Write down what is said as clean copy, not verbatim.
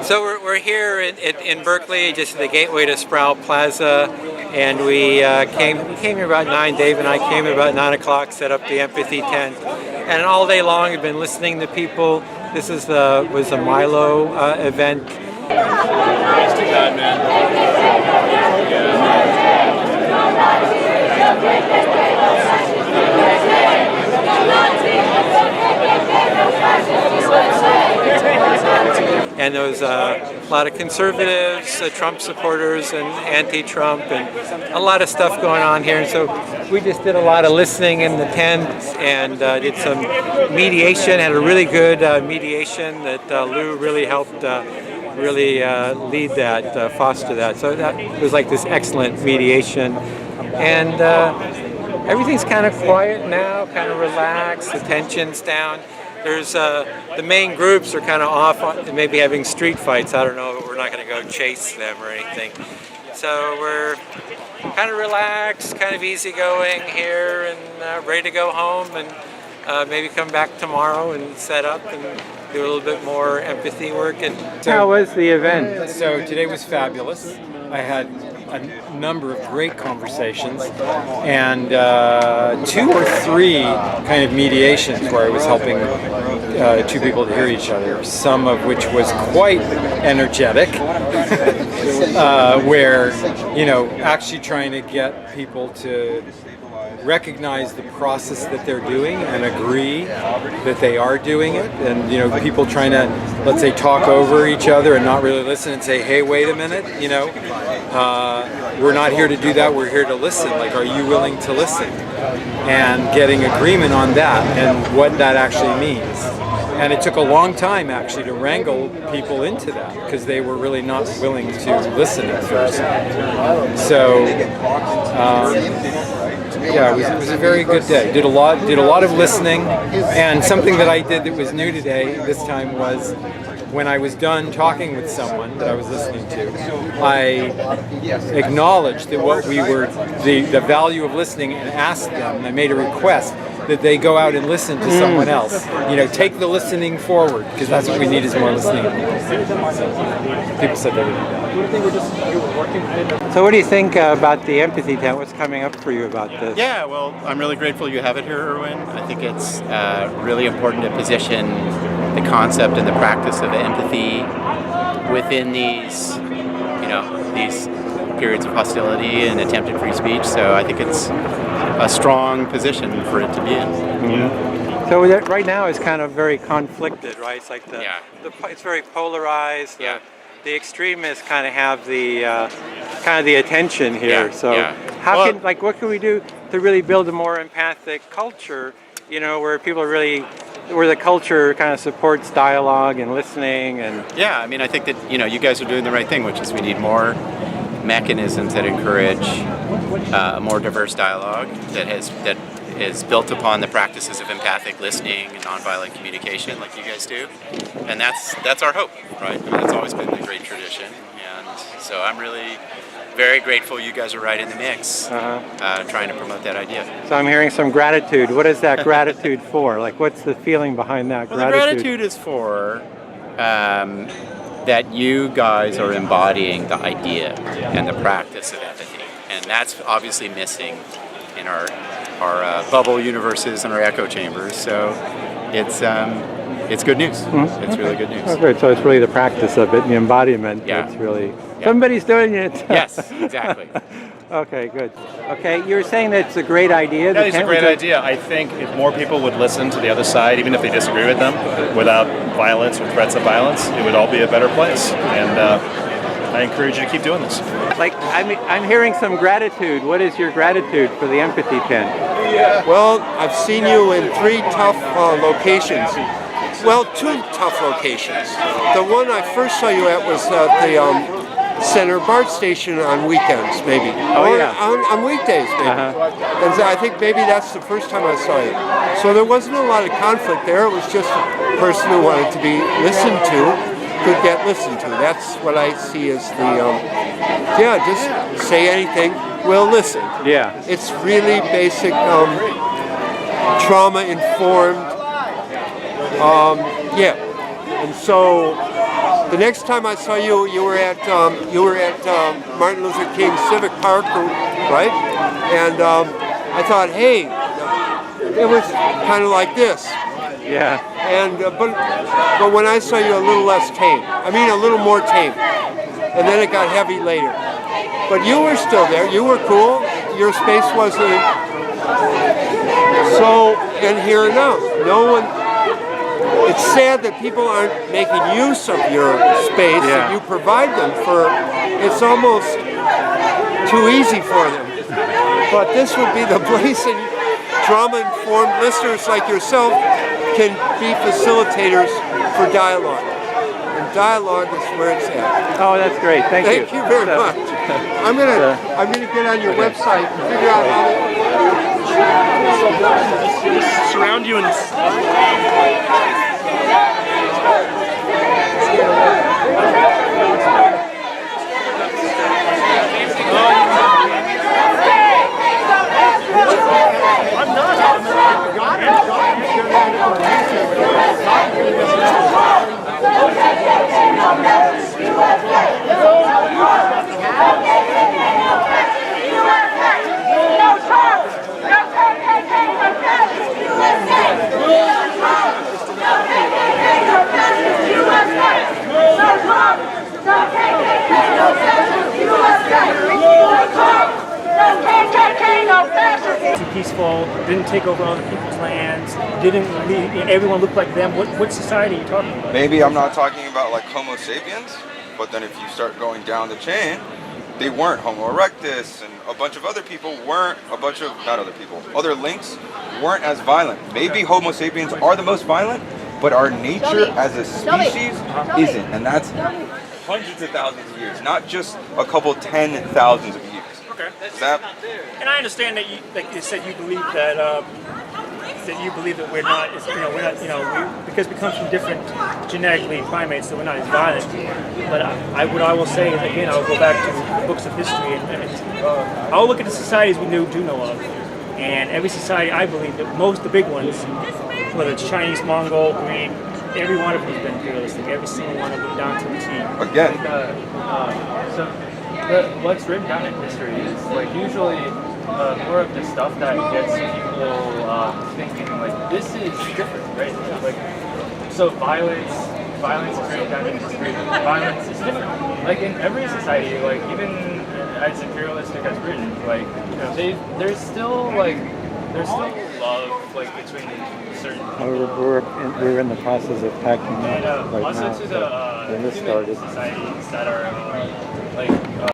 So we're here in Berkeley, just at the gateway to Sproul Plaza, and we came here about 9. Dave and I came here about 9 o'clock, set up the empathy tent, and all day long we've been listening to people. This was a Milo event. It's too bad, man. And there was a lot of conservatives, Trump supporters, and anti-Trump, and a lot of stuff going on here. And so we just did a lot of listening in the tent and did some mediation. Had a really good mediation that Lou really helped lead that, foster that. So that was like this excellent mediation. And everything's kind of quiet now, kind of relaxed, the tension's down. There's the main groups are kind of off on maybe having street fights. I don't know, but we're not going to go chase them or anything. So we're kind of relaxed, kind of easygoing here, and ready to go home and maybe come back tomorrow and set up and do a little bit more empathy work. And how was the event? So today was fabulous. I had a number of great conversations and 2 or 3 kind of mediations where I was helping 2 people to hear each other, some of which was quite energetic, where, actually trying to get people to recognize the process that they're doing and agree that they are doing it, and people trying to, let's say, talk over each other and not really listen and say, hey, wait a minute, we're not here to do that, we're here to listen. Like, are you willing to listen? And getting agreement on that and what that actually means. And it took a long time actually to wrangle people into that because they were really not willing to listen at first. So yeah, it was a very good day. Did a lot of listening, and something that I did that was new today this time was when I was done talking with someone that I was listening to, I acknowledged that what we were, the value of listening, and asked them, and I made a request that they go out and listen to someone else. Take the listening forward, because that's what we need is more listening. People said they would do that. So what do you think about the empathy tent? What's coming up for you about this? Yeah, well, I'm really grateful you have it here, Erwin. I think it's really important to position the concept and the practice of empathy within these periods of hostility and attempted free speech. So I think it's a strong position for it to be in. Mm-hmm. So right now it's kind of very conflicted, right? It's like it's very polarized. Yeah. The extremists kind of have the attention here. What can we do to really build a more empathic culture? Where people are really, where the culture kind of supports dialogue and listening and. Yeah, I mean, I think that you guys are doing the right thing, which is we need more mechanisms that encourage a more diverse dialogue that is built upon the practices of empathic listening and nonviolent communication, like you guys do, and that's our hope, right? I mean, that's always been the great tradition, and so I'm really very grateful you guys are right in the mix, trying to promote that idea. So I'm hearing some gratitude. What is that gratitude for? Like, what's the feeling behind that gratitude? The gratitude is for that you guys are embodying the idea and the practice of empathy, and that's obviously missing in our bubble universes and our echo chambers. So it's good news. Mm-hmm. It's really good news. Oh, good. So it's really the practice of it, the embodiment. Yeah. It's really somebody's doing it. Yes, exactly. Okay, good. Okay, you were saying that it's a great idea. Yeah, it's a great idea. I think if more people would listen to the other side, even if they disagree with them, without violence or threats of violence, it would all be a better place. And I encourage you to keep doing this. Like, I'm hearing some gratitude. What is your gratitude for the empathy tent? Well, I've seen you in 3 tough locations. Well, 2 tough locations. The one I first saw you at was at the Center BART station on weekends, maybe. On weekdays, maybe. And I think maybe that's the first time I saw you. So there wasn't a lot of conflict there. It was just a person who wanted to be listened to could get listened to. That's what I see as the, just say anything, we'll listen. Yeah. It's really basic, trauma-informed, And so The next time I saw you, you were at Martin Luther King Civic Park, right? And I thought, hey, it was kind of like this. Yeah. And but when I saw you, a little less tame. I mean, a little more tame. And then it got heavy later. But you were still there. You were cool. Your space wasn't so. And here and now, no one. It's sad that people aren't making use of your space that you provide them for. It's almost too easy for them. But this would be the place, and trauma-informed listeners like yourself can be facilitators for dialogue. And dialogue is where it's at. Oh, that's great. Thank you. Thank you very much. I'm gonna get on your website and figure out how to Just surround you and peaceful, didn't take over other people's lands, everyone looked like them. What society are you talking about? Maybe I'm not talking about like Homo sapiens, but then if you start going down the chain, they weren't Homo erectus, and a bunch of other people weren't, other links weren't as violent. Maybe Homo sapiens are the most violent, but our nature as a species isn't, and that's hundreds of thousands of years, not just a couple 10,000s of years. Okay. And I understand that like you said, you believe that we're not, because we come from different genetically primates, that we're not as violent. But what I will say is, again, I'll go back to books of history, and I'll look at the societies we do know of, and every society, I believe that the big ones, whether it's Chinese, Mongol, Greek, every one of them has been imperialistic. Every single one of them down to the T. again, What's written down in history is like usually more of the stuff that gets people thinking like this is different, right? Like so violence is written down in history. Violence is different. Like in every society, like even as imperialistic as Britain, like there's still love like between certain people. We're in the process of packing up right also now. to the when this human started. societies that are